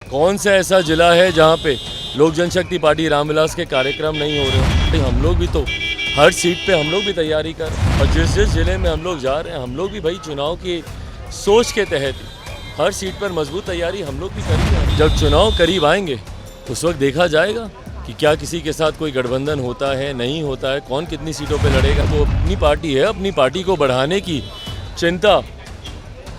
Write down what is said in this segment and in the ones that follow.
कौन सा ऐसा जिला है जहाँ पे लोक जनशक्ति पार्टी रामविलास के कार्यक्रम नहीं हो रहे? हम लोग भी तो हर सीट पे हम लोग भी तैयारी कर, और जिस जिस जिले में हम लोग जा रहे हैं हम लोग भी भाई चुनाव की सोच के तहत हर सीट पर मजबूत तैयारी हम लोग भी करेंगे। जब चुनाव करीब आएंगे उस वक्त देखा जाएगा कि क्या किसी के साथ कोई गठबंधन होता है, नहीं होता है, कौन कितनी सीटों पे लड़ेगा। वो अपनी पार्टी है, अपनी पार्टी को बढ़ाने की चिंता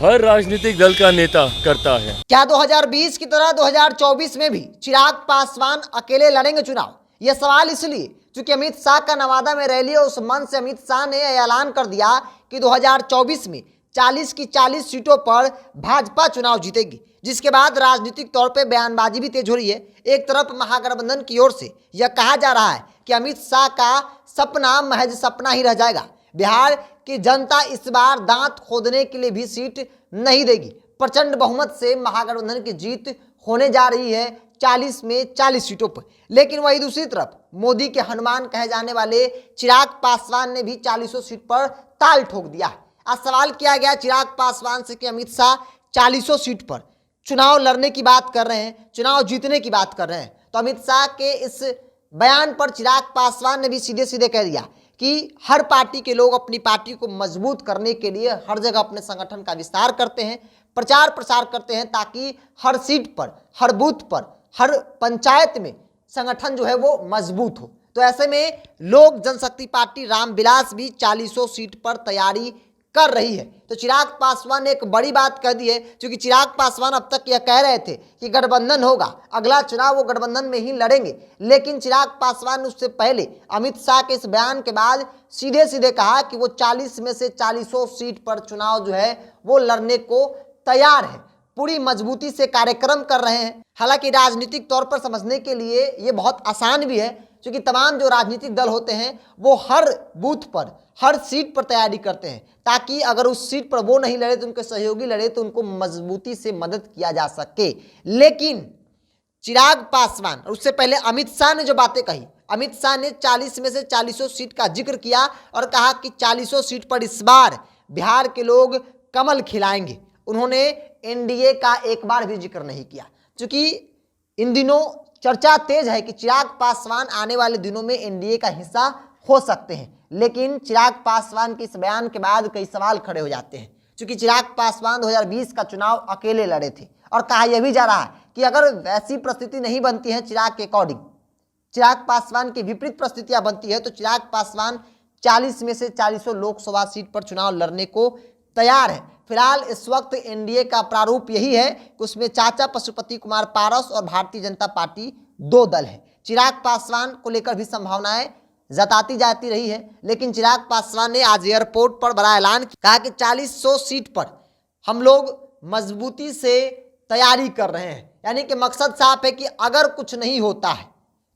हर राजनीतिक दल का नेता करता है। क्या 2020 की तरह 2024 में भी चिराग पासवान अकेले लड़ेंगे चुनाव? यह सवाल इसलिए क्योंकि अमित शाह का नवादा में रैली है। उस मंच से अमित शाह ने ऐलान कर दिया कि 2024 में 40 की 40 सीटों पर भाजपा चुनाव जीतेगी, जिसके बाद राजनीतिक तौर पर बयानबाजी भी तेज हो रही है। एक तरफ महागठबंधन की ओर से यह कहा जा रहा है कि अमित शाह का सपना महज सपना ही रह जाएगा, बिहार की जनता इस बार दांत खोदने के लिए भी सीट नहीं देगी। प्रचंड बहुमत से महागठबंधन की जीत होने जा रही है 40 में 40 सीटों पर। लेकिन वही दूसरी तरफ मोदी के हनुमान कहे जाने वाले चिराग पासवान ने भी 40 सीट पर ताल ठोक दिया है। आज सवाल किया गया चिराग पासवान से कि अमित शाह 40 सीट पर चुनाव लड़ने की बात कर रहे हैं, चुनाव जीतने की बात कर रहे हैं, तो अमित शाह के इस बयान पर चिराग पासवान ने भी सीधे सीधे कह दिया कि हर पार्टी के लोग अपनी पार्टी को मजबूत करने के लिए हर जगह अपने संगठन का विस्तार करते हैं, प्रचार प्रसार करते हैं, ताकि हर सीट पर, हर बूथ पर, हर पंचायत में संगठन जो है वो मजबूत हो। तो ऐसे में लोक जनशक्ति पार्टी रामविलास भी 40 सीट पर तैयारी कर रही है। तो चिराग पासवान ने एक बड़ी बात कह दी है, क्योंकि चिराग पासवान अब तक यह कह रहे थे कि गठबंधन होगा, अगला चुनाव वो गठबंधन में ही लड़ेंगे। लेकिन चिराग पासवान ने उससे पहले अमित शाह के इस बयान के बाद सीधे सीधे कहा कि वो 40 में से 40 सीट पर चुनाव जो है वो लड़ने को तैयार है, पूरी मजबूती से कार्यक्रम कर रहे हैं। हालांकि राजनीतिक तौर पर समझने के लिए ये बहुत आसान भी है, क्योंकि तमाम जो राजनीतिक दल होते हैं वो हर बूथ पर, हर सीट पर तैयारी करते हैं, ताकि अगर उस सीट पर वो नहीं लड़े तो उनके सहयोगी लड़े तो उनको मजबूती से मदद किया जा सके। लेकिन चिराग पासवान और उससे पहले अमित शाह ने जो बातें कही, अमित शाह ने 40 में से 40 सीट का जिक्र किया और कहा कि 40 सीट पर इस बार बिहार के लोग कमल खिलाएंगे। उन्होंने एनडीए का एक बार भी जिक्र नहीं किया, क्योंकि इन दिनों चर्चा तेज है कि चिराग पासवान आने वाले दिनों में एनडीए का हिस्सा हो सकते हैं। लेकिन चिराग पासवान के इस बयान के बाद कई सवाल खड़े हो जाते हैं, क्योंकि चिराग पासवान 2020 का चुनाव अकेले लड़े थे और कहा यह भी जा रहा है कि अगर वैसी परिस्थिति नहीं बनती है चिराग के अकॉर्डिंग, चिराग पासवान की विपरीत परिस्थितियां बनती है, तो चिराग पासवान 40 में से 40 लोकसभा सीट पर चुनाव लड़ने को तैयार है। फिलहाल इस वक्त एनडीए का प्रारूप यही है कि उसमें चाचा पशुपति कुमार पारस और भारतीय जनता पार्टी दो दल है। चिराग पासवान को लेकर भी संभावनाएं जताती जाती रही है, लेकिन चिराग पासवान ने आज एयरपोर्ट पर बड़ा ऐलान कहा कि 40 सीट पर हम लोग मजबूती से तैयारी कर रहे हैं। यानी कि मकसद साफ है कि अगर कुछ नहीं होता है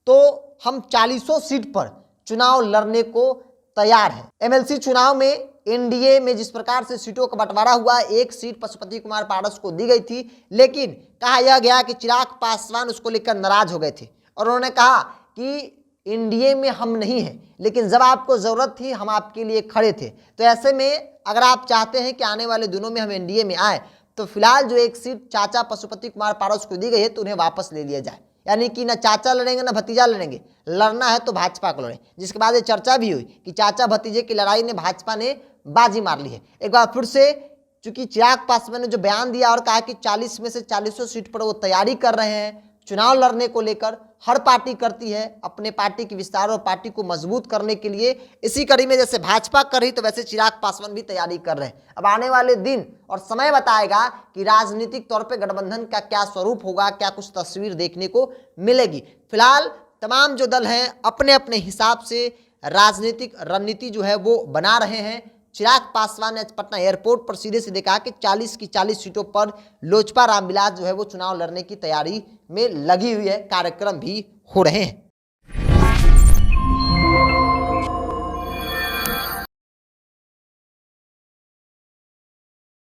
तो हम 40 सीट पर चुनाव लड़ने को तैयार है। एमएलसी चुनाव में एनडीए में जिस प्रकार से सीटों का बंटवारा हुआ, एक सीट पशुपति कुमार पारस को दी गई थी, लेकिन कहा यह गया कि चिराग पासवान उसको लेकर नाराज हो गए थे और उन्होंने कहा कि एनडीए में हम नहीं हैं, लेकिन जब आपको जरूरत थी हम आपके लिए खड़े थे। तो ऐसे में अगर आप चाहते हैं कि आने वाले दिनों में हम एनडीए में आए, तो फिलहाल जो एक सीट चाचा पशुपति कुमार पारस को दी गई है तो उन्हें वापस ले लिया जाए। यानी कि ना चाचा लड़ेंगे ना भतीजा लड़ेंगे, लड़ना है तो भाजपा को लड़े। जिसके बाद ये चर्चा भी हुई कि चाचा भतीजे की लड़ाई ने भाजपा ने बाजी मार ली है। एक बार फिर से चूंकि चिराग पासवान ने जो बयान दिया और कहा कि 40 में से 40 सीट पर वो तैयारी कर रहे हैं चुनाव लड़ने को लेकर, हर पार्टी करती है अपने पार्टी के विस्तार और पार्टी को मजबूत करने के लिए। इसी कड़ी में जैसे भाजपा कर रही तो वैसे चिराग पासवान भी तैयारी कर रहे हैं। अब आने वाले दिन और समय बताएगा कि राजनीतिक तौर पे गठबंधन का क्या स्वरूप होगा, क्या कुछ तस्वीर देखने को मिलेगी। फिलहाल तमाम जो दल हैं अपने अपने हिसाब से राजनीतिक रणनीति जो है वो बना रहे हैं। चिराग पासवान ने पटना एयरपोर्ट पर सीधे सीधे कहा कि 40 की 40 सीटों पर लोजपा रामविलास जो है वो चुनाव लड़ने की तैयारी में लगी हुई है, कार्यक्रम भी हो रहे हैं।